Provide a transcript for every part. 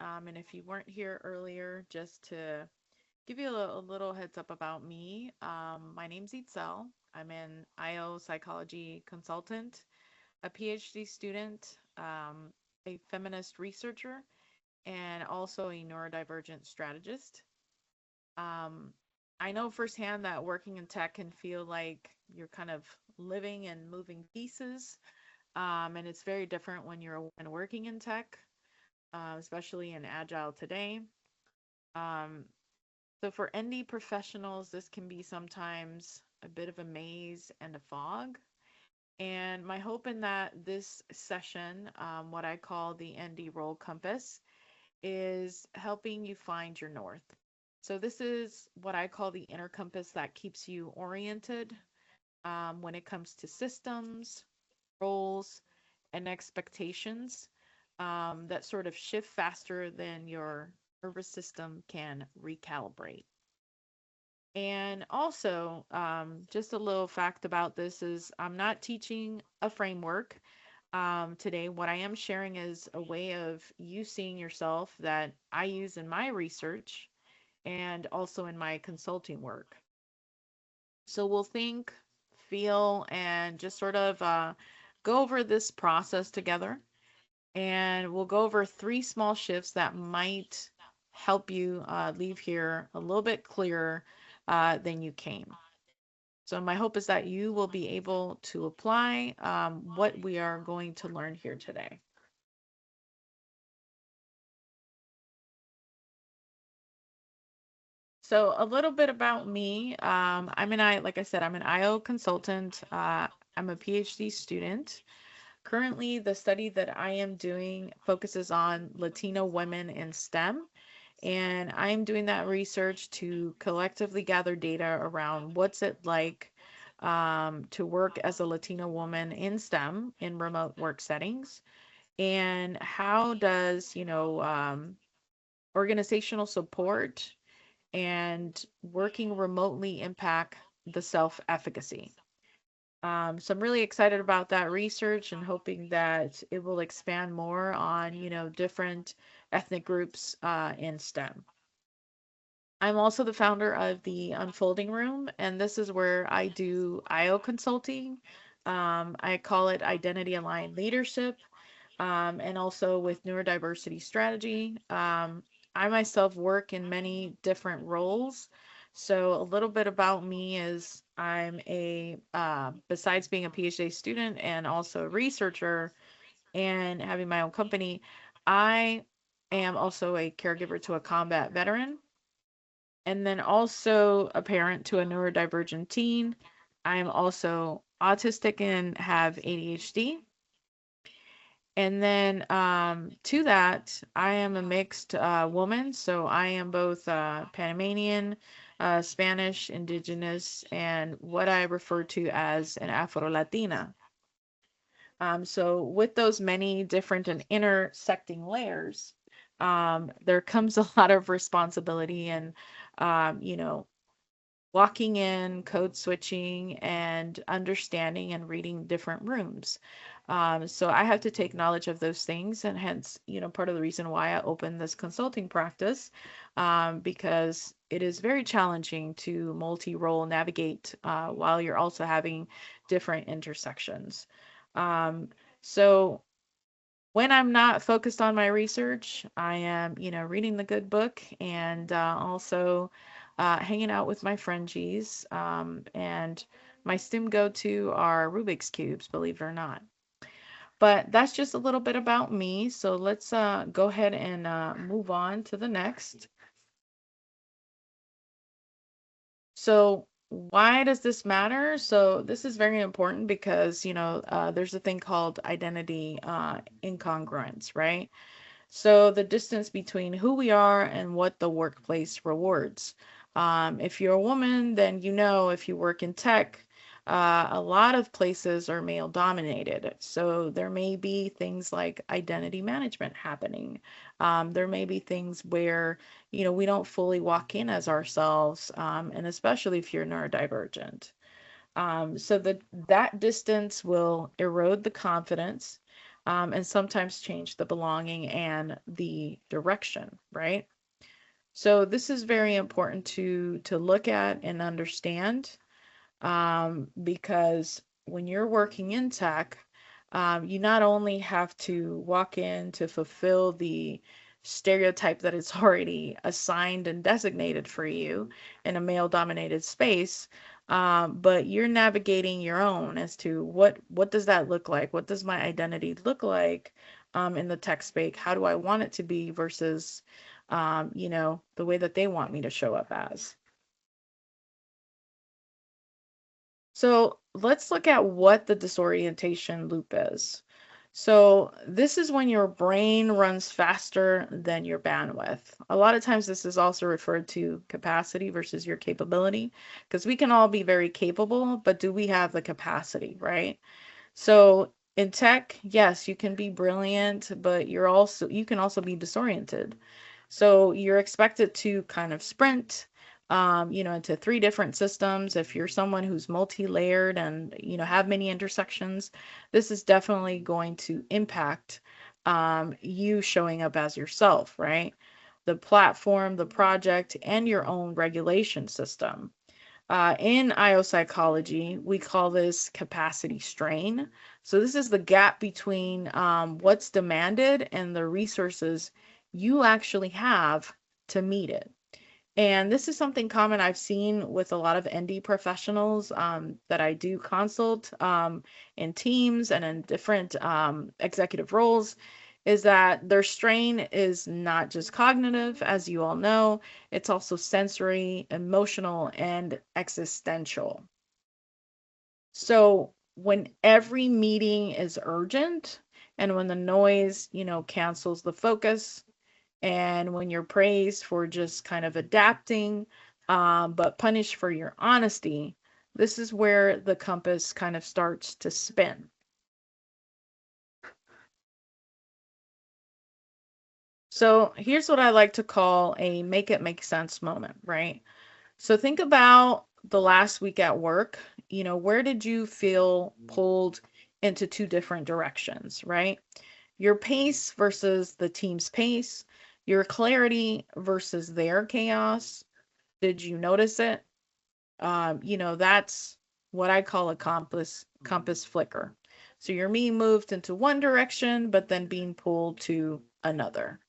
And if you weren't here earlier, just to give you a little heads up about me, my name's Itzel. I'm an IO psychology consultant, a PhD student, a feminist researcher, and also a neurodivergent strategist. Um, I know firsthand that working in tech can feel like you're kind of living and moving pieces, and it's very different when you're a woman working in tech, especially in agile today. Um, so for ND professionals, this can be sometimes a bit of a maze and a fog. And my hope in that this session, what I call the ND role compass, is helping you find your north. So this is what I call the inner compass that keeps you oriented when it comes to systems, roles, and expectations that sort of shift faster than your nervous system can recalibrate. And also, just a little fact about this is I'm not teaching a framework today. What I am sharing is a way of you seeing yourself that I use in my research and also in my consulting work. So we'll think, feel, and just sort of go over this process together. And we'll go over three small shifts that might help you leave here a little bit clearer than you came. So, my hope is that you will be able to apply what we are going to learn here today. So, a little bit about me. Like I said, I'm an IO consultant. I'm a PhD student. Currently, the study that I am doing focuses on Latino women in STEM. And I'm doing that research to collectively gather data around what's it like to work as a Latina woman in STEM in remote work settings, and how does, organizational support and working remotely impact the self efficacy. So I'm really excited about that research and hoping that it will expand more on, different ethnic groups in STEM. I'm also the founder of the Unfolding Room, and this is where I do IO consulting. I call it identity aligned leadership, and also with neurodiversity strategy. I myself work in many different roles. So, a little bit about me is besides being a PhD student and also a researcher and having my own company, I am also a caregiver to a combat veteran and then also a parent to a neurodivergent teen. I am also autistic and have ADHD. And then to that, I am a mixed woman. So I am both Panamanian, Spanish, Indigenous, and what I refer to as an Afro-Latina. So with those many different and intersecting layers, there comes a lot of responsibility and, you know, walking in, code switching, and understanding and reading different rooms. So I have to take knowledge of those things, and hence, part of the reason why I opened this consulting practice, because it is very challenging to multi-role navigate while you're also having different intersections. Um, so when I'm not focused on my research, I am, reading the good book and also hanging out with my friendies. And my STEM go-to are Rubik's Cubes, believe it or not. But that's just a little bit about me. So let's go ahead and move on to the next. So why does this matter? So this is very important because, there's a thing called identity incongruence, right? So the distance between who we are and what the workplace rewards. If you're a woman, then if you work in tech, a lot of places are male dominated. So there may be things like identity management happening. There may be things where, we don't fully walk in as ourselves, and especially if you're neurodivergent. So that distance will erode the confidence. and sometimes change the belonging and the direction, right? So this is very important to look at and understand, because when you're working in tech, you not only have to walk in to fulfill the stereotype that is already assigned and designated for you in a male-dominated space, but you're navigating your own as to what does that look like? What does my identity look like in the tech space? How do I want it to be versus, the way that they want me to show up as? So let's look at what the disorientation loop is. So this is when your brain runs faster than your bandwidth. A lot of times this is also referred to capacity versus your capability, because we can all be very capable, but do we have the capacity, right? So in tech, yes, you can be brilliant, but you can also be disoriented. So you're expected to kind of sprint, into three different systems. If you're someone who's multi-layered and, have many intersections, this is definitely going to impact you showing up as yourself, right? The platform, the project, and your own regulation system. In IO psychology, we call this capacity strain. So this is the gap between what's demanded and the resources you actually have to meet it. And this is something common I've seen with a lot of ND professionals that I do consult in teams and in different executive roles, is that their strain is not just cognitive, as you all know, it's also sensory, emotional, and existential. So when every meeting is urgent and when the noise, cancels the focus, and when you're praised for just kind of adapting, but punished for your honesty, this is where the compass kind of starts to spin. So here's what I like to call a make it make sense moment, right? So think about the last week at work. Where did you feel pulled into two different directions, right? Your pace versus the team's pace, your clarity versus their chaos. Did you notice it? That's what I call a compass flicker. So you're being moved into one direction, but then being pulled to another.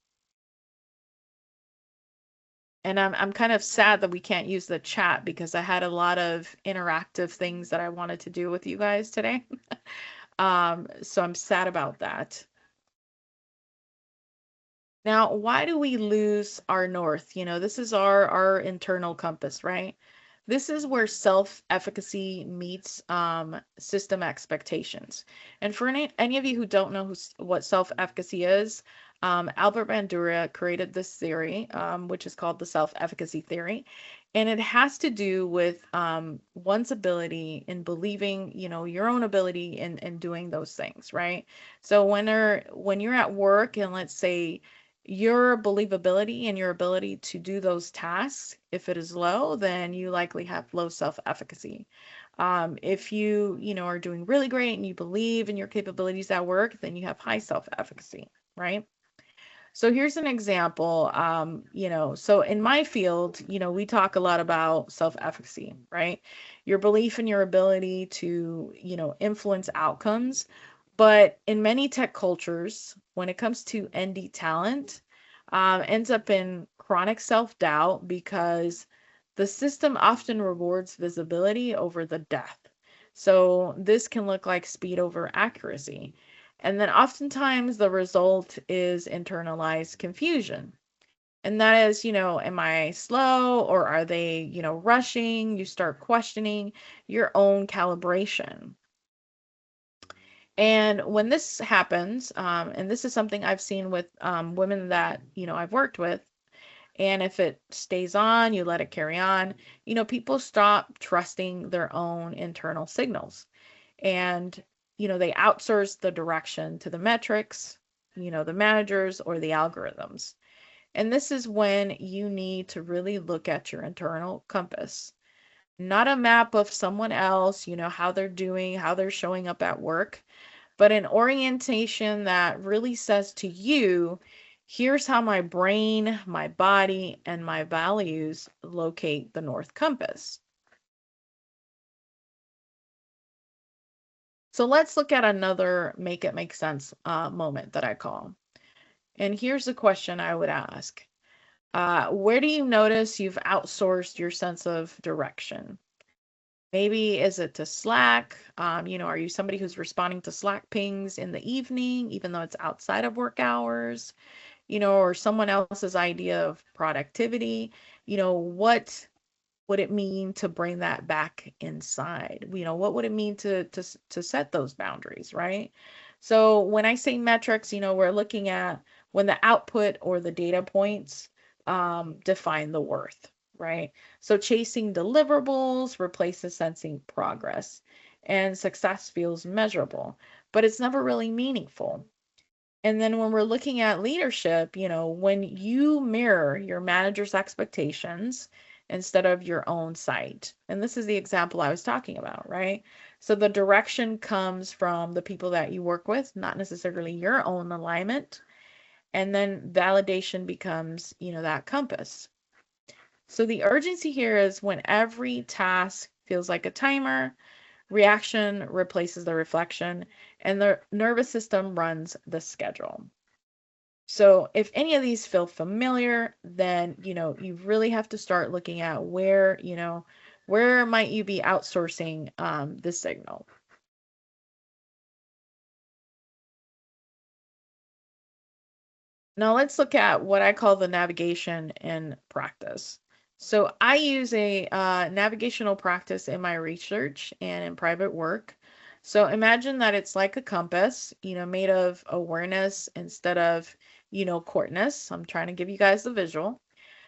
And I'm kind of sad that we can't use the chat because I had a lot of interactive things that I wanted to do with you guys today. So I'm sad about that. Now, why do we lose our north? This is our internal compass, right? This is where self-efficacy meets system expectations. And for any of you who don't know what self-efficacy is, Albert Bandura created this theory, which is called the self-efficacy theory. And it has to do with one's ability in believing, your own ability in doing those things, right? So when you're at work and let's say your believability and your ability to do those tasks, if it is low, then you likely have low self-efficacy. If you are doing really great and you believe in your capabilities at work, then you have high self-efficacy, right? So here's an example. So in my field, we talk a lot about self-efficacy, right? Your belief in your ability to, influence outcomes. But in many tech cultures, when it comes to ND talent, ends up in chronic self-doubt because the system often rewards visibility over the depth. So this can look like speed over accuracy. And then oftentimes the result is internalized confusion. And that is, am I slow or are they, rushing? You start questioning your own calibration. And when this happens, and this is something I've seen with women that, I've worked with, and if it stays on, you let it carry on, people stop trusting their own internal signals. And, they outsource the direction to the metrics, the managers or the algorithms. And this is when you need to really look at your internal compass, not a map of someone else, how they're doing, how they're showing up at work, but an orientation that really says to you, here's how my brain, my body, and my values locate the North Compass. So let's look at another make it make sense moment that I call. And here's the question I would ask. Where do you notice you've outsourced your sense of direction? Maybe is it to Slack? Are you somebody who's responding to Slack pings in the evening, even though it's outside of work hours? Or someone else's idea of productivity? What would it mean to bring that back inside? What would it mean to set those boundaries, right? So when I say metrics, we're looking at when the output or the data points define the worth, right? So chasing deliverables replaces sensing progress, and success feels measurable, but it's never really meaningful. And then when we're looking at leadership, when you mirror your manager's expectations instead of your own sight. And this is the example I was talking about, right? So the direction comes from the people that you work with, not necessarily your own alignment. And then validation becomes, that compass. So the urgency here is when every task feels like a timer, reaction replaces the reflection, and the nervous system runs the schedule. So if any of these feel familiar, then, you really have to start looking at where might you be outsourcing the signal. Now let's look at what I call the navigation in practice. So I use a navigational practice in my research and in private work. So imagine that it's like a compass, made of awareness instead of, courtness. I'm trying to give you guys the visual.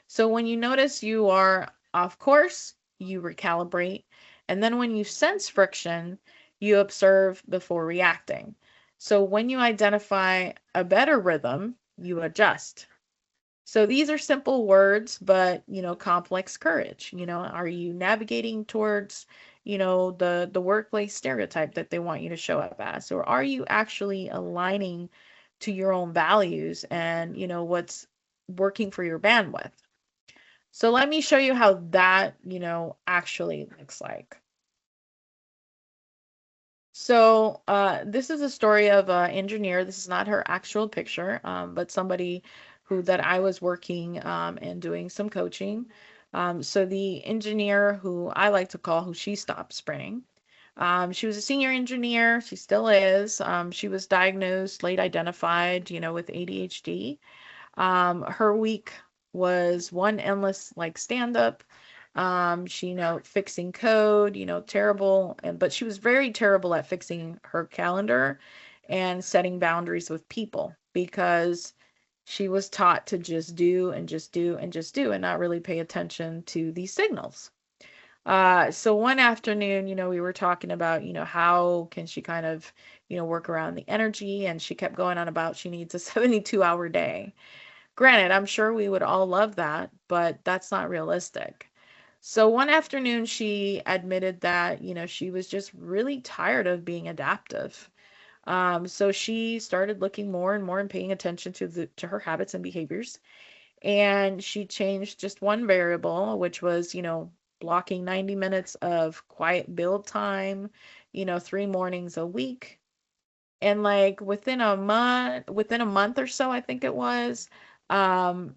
So when you notice you are off course, you recalibrate. And then when you sense friction, you observe before reacting. So when you identify a better rhythm, you adjust. So these are simple words, but complex courage. Are you navigating towards, the workplace stereotype that they want you to show up as, or are you actually aligning to your own values and what's working for your bandwidth? So let me show you how that, actually looks like. So this is a story of an engineer. This is not her actual picture, but somebody that I was working and doing some coaching. So the engineer who I like to call who she stopped sprinting. She was a senior engineer. She still is. She was diagnosed, late identified, with ADHD. Her week was one endless like stand up. She, fixing code, terrible, but she was very terrible at fixing her calendar and setting boundaries with people because she was taught to just do and just do and just do and not really pay attention to these signals. So one afternoon, we were talking about, how can she kind of, work around the energy, and she kept going on about she needs a 72-hour day. Granted, I'm sure we would all love that, but that's not realistic. So one afternoon, she admitted that, she was just really tired of being adaptive. So she started looking more and more and paying attention to her habits and behaviors. And she changed just one variable, which was, blocking 90 minutes of quiet build time, 3 mornings a week. And like within a month or so, I think it was, um,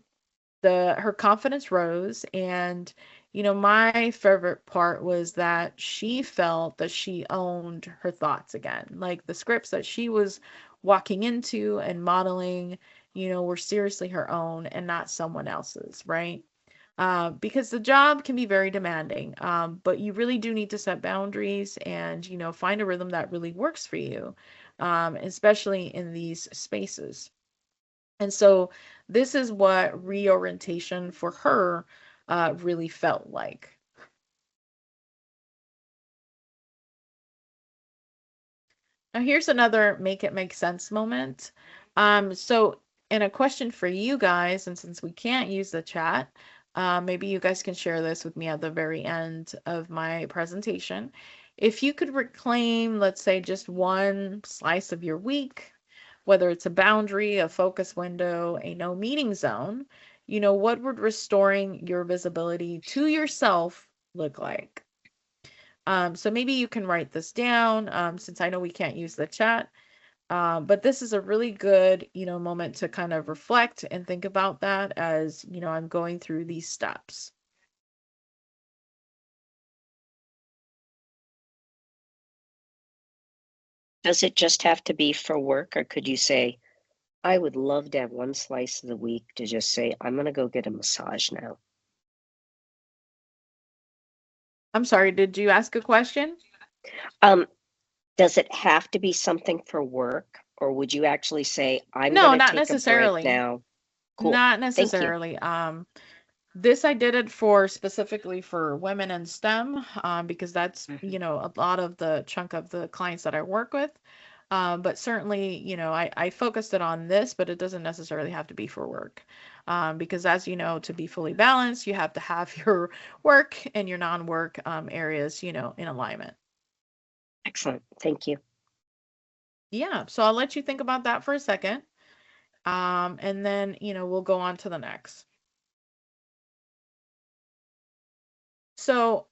her confidence rose. And my favorite part was that she felt that she owned her thoughts again, like the scripts that she was walking into and modeling, were seriously her own and not someone else's, right? Because the job can be very demanding, but you really do need to set boundaries and find a rhythm that really works for you, especially in these spaces. And so this is what reorientation for her really felt like. Now, here's another make it make sense moment. So, and a question for you guys, and since we can't use the chat, maybe you guys can share this with me at the very end of my presentation. If you could reclaim, let's say, just one slice of your week, whether it's a boundary, a focus window, a no meeting zone, what would restoring your visibility to yourself look like? So maybe you can write this down, since I know we can't use the chat. But this is a really good, moment to kind of reflect and think about that as, I'm going through these steps. Does it just have to be for work, or could you say, I would love to have one slice of the week to just say, I'm going to go get a massage now? I'm sorry, did you ask a question? Um, does it have to be something for work, or would you actually say, I'm going No, to not take a break necessarily. now? Cool. Not Thank you. necessarily. This I did it for specifically for women in STEM, because that's, Mhm. a lot of the chunk of the clients that I work with. But certainly, I focused it on this, but it doesn't necessarily have to be for work. Because as you know, to be fully balanced, you have to have your work and your non-work areas, in alignment. Excellent. Thank you. Yeah. So I'll let you think about that for a second. And then, we'll go on to the next. So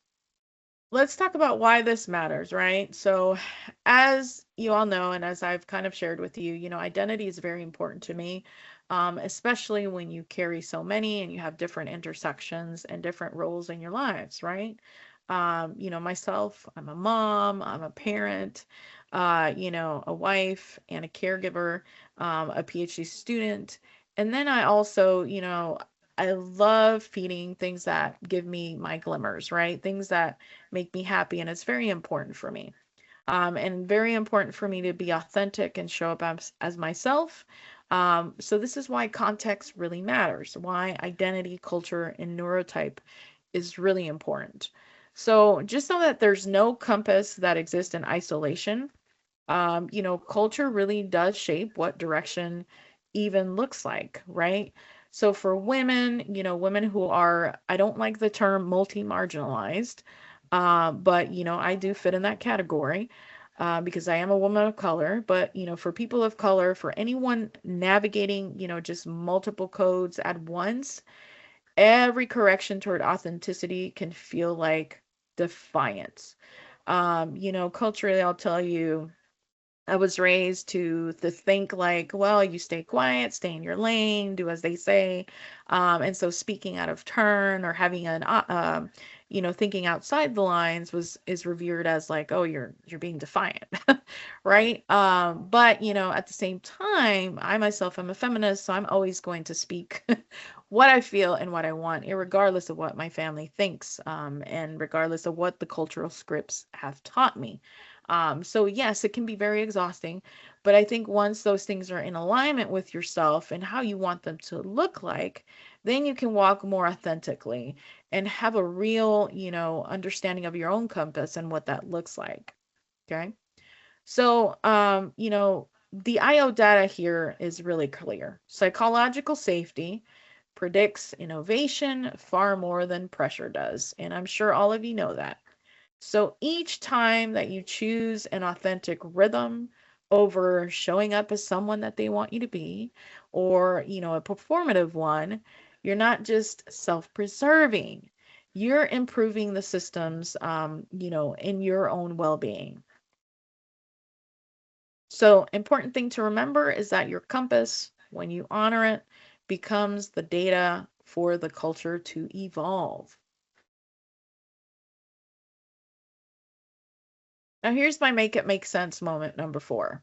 let's talk about why this matters, right? So, as you all know, and as I've kind of shared with you, identity is very important to me, especially when you carry so many and you have different intersections and different roles in your lives, right? Myself, I'm a mom, I'm a parent, a wife and a caregiver, a PhD student. And then I also, I love feeding things that give me my glimmers, right? Things that make me happy. And it's very important for me. And very important for me to be authentic and show up as myself. So this is why context really matters, why identity, culture, and neurotype is really important. So just know that there's no compass that exists in isolation. Culture really does shape what direction even looks like, right? So for women, women who are, I don't like the term multi-marginalized, but, I do fit in that category, because I am a woman of color. But, for people of color, for anyone navigating, just multiple codes at once, every correction toward authenticity can feel like defiance. Culturally, I'll tell you, I was raised to think like, well, you stay quiet, stay in your lane, do as they say. And so speaking out of turn or having thinking outside the lines is revered as like, oh, you're being defiant, right? But at the same time, I myself am a feminist, so I'm always going to speak what I feel and what I want, regardless of what my family thinks, and regardless of what the cultural scripts have taught me. So yes, it can be very exhausting, but I think once those things are in alignment with yourself and how you want them to look like, then you can walk more authentically and have a real, understanding of your own compass and what that looks like. Okay. So, the IO data here is really clear. Psychological safety predicts innovation far more than pressure does. And I'm sure all of you know that. So each time that you choose an authentic rhythm over showing up as someone that they want you to be, or, a performative one, you're not just self-preserving. You're improving the systems, in your own well-being. So important thing to remember is that your compass, when you honor it, becomes the data for the culture to evolve. Now here's my make it make sense moment number 4.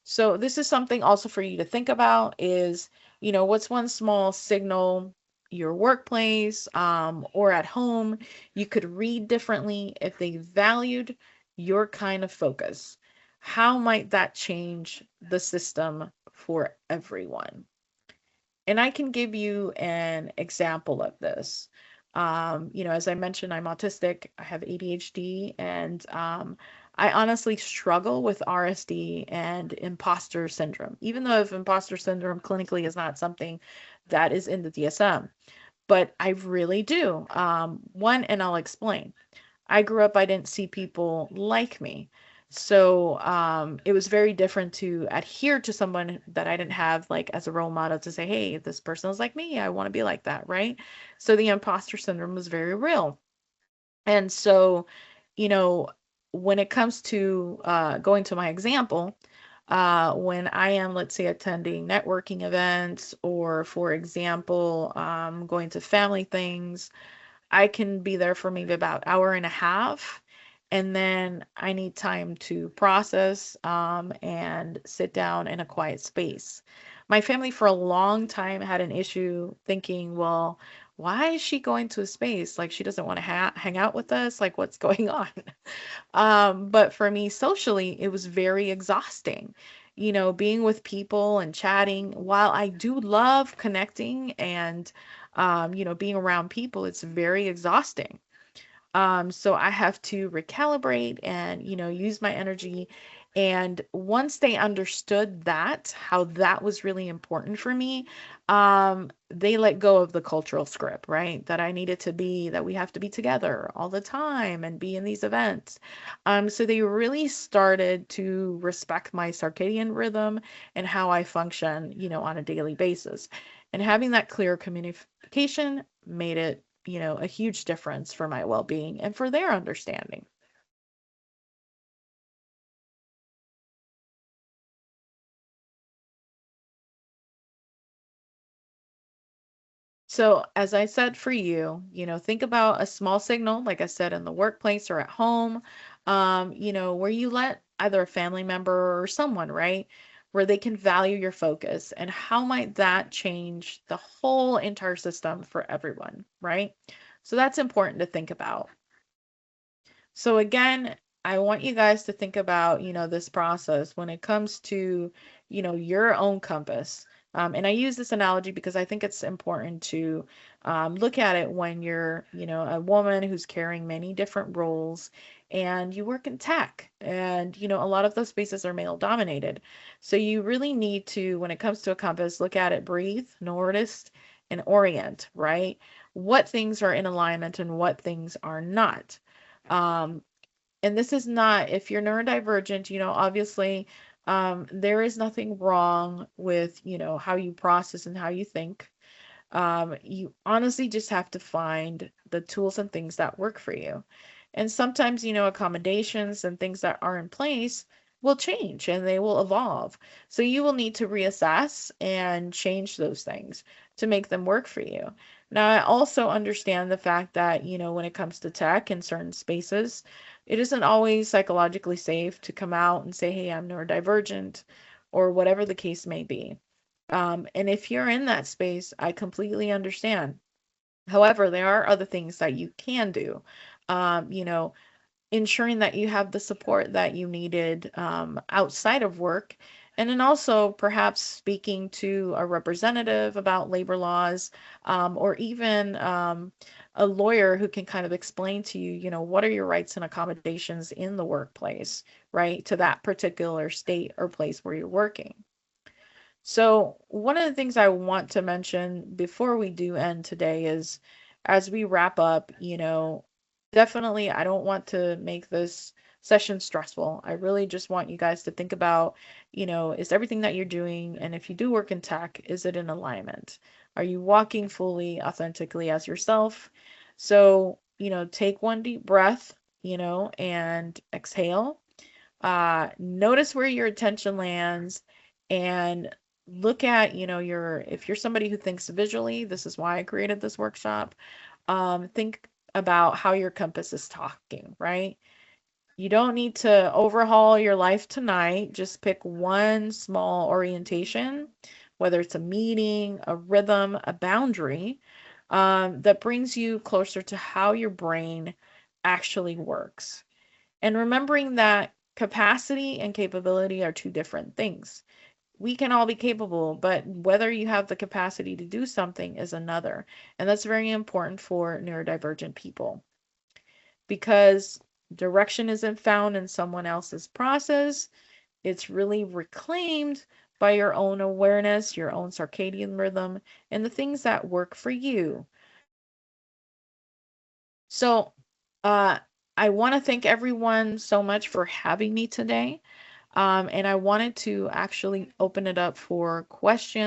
So this is something also for you to think about is, what's one small signal your workplace, or at home you could read differently if they valued your kind of focus? How might that change the system for everyone? And I can give you an example of this. As I mentioned, I'm autistic, I have ADHD, and I honestly struggle with RSD and imposter syndrome, even though if imposter syndrome clinically is not something that is in the DSM, but I really do. One, and I'll explain. I grew up, I didn't see people like me. So it was very different to adhere to someone that I didn't have like as a role model to say, hey, if this person is like me, I want to be like that, right? So the imposter syndrome was very real. And so, you know, when it comes to going to my example, when I am, let's say, attending networking events or, for example, going to family things, I can be there for maybe about hour and a half, and then I need time to process and sit down in a quiet space. My family for a long time had an issue thinking, well, why is she going to a space? Like she doesn't want to hang out with us? Like what's going on? But for me, socially, it was very exhausting. Being with people and chatting, while I do love connecting and being around people, it's very exhausting. So I have to recalibrate and, use my energy. And once they understood that, how that was really important for me, they let go of the cultural script, right? That I needed to be, that we have to be together all the time and be in these events. So they really started to respect my circadian rhythm and how I function, on a daily basis. And having that clear communication made it a huge difference for my well-being and for their understanding. So, as I said for you, think about a small signal, like I said, in the workplace or at home, where you let either a family member or someone, right, where they can value your focus and how might that change the whole entire system for everyone, right? So that's important to think about. So again, I want you guys to think about, this process when it comes to, your own compass. And I use this analogy because I think it's important to look at it when you're, a woman who's carrying many different roles and you work in tech. And, a lot of those spaces are male dominated. So you really need to, when it comes to a compass, look at it, breathe, notice, and orient, right? What things are in alignment and what things are not. Um, and this is not, if you're neurodivergent, obviously, there is nothing wrong with, how you process and how you think. You honestly just have to find the tools and things that work for you. And sometimes, accommodations and things that are in place will change and they will evolve. So you will need to reassess and change those things to make them work for you. Now, I also understand the fact that, when it comes to tech in certain spaces, it isn't always psychologically safe to come out and say, hey, I'm neurodivergent or whatever the case may be. And if you're in that space, I completely understand. However, there are other things that you can do. You know, ensuring that you have the support that you needed outside of work. And then also perhaps speaking to a representative about labor laws or even a lawyer who can kind of explain to you, what are your rights and accommodations in the workplace, right, to that particular state or place where you're working. So, one of the things I want to mention before we do end today is as we wrap up, definitely I don't want to make this session stressful. I really just want you guys to think about, is everything that you're doing, and if you do work in tech, is it in alignment? Are you walking fully, authentically as yourself? So, take one deep breath, and exhale. Notice where your attention lands and look at, if you're somebody who thinks visually, this is why I created this workshop. Think about how your compass is talking, right? You don't need to overhaul your life tonight. Just pick one small orientation, whether it's a meeting, a rhythm, a boundary, that brings you closer to how your brain actually works. And remembering that capacity and capability are two different things. We can all be capable, but whether you have the capacity to do something is another. And that's very important for neurodivergent people because direction isn't found in someone else's process. It's really reclaimed by your own awareness, your own circadian rhythm, and the things that work for you. So, uh, I want to thank everyone so much for having me today. And I wanted to actually open it up for questions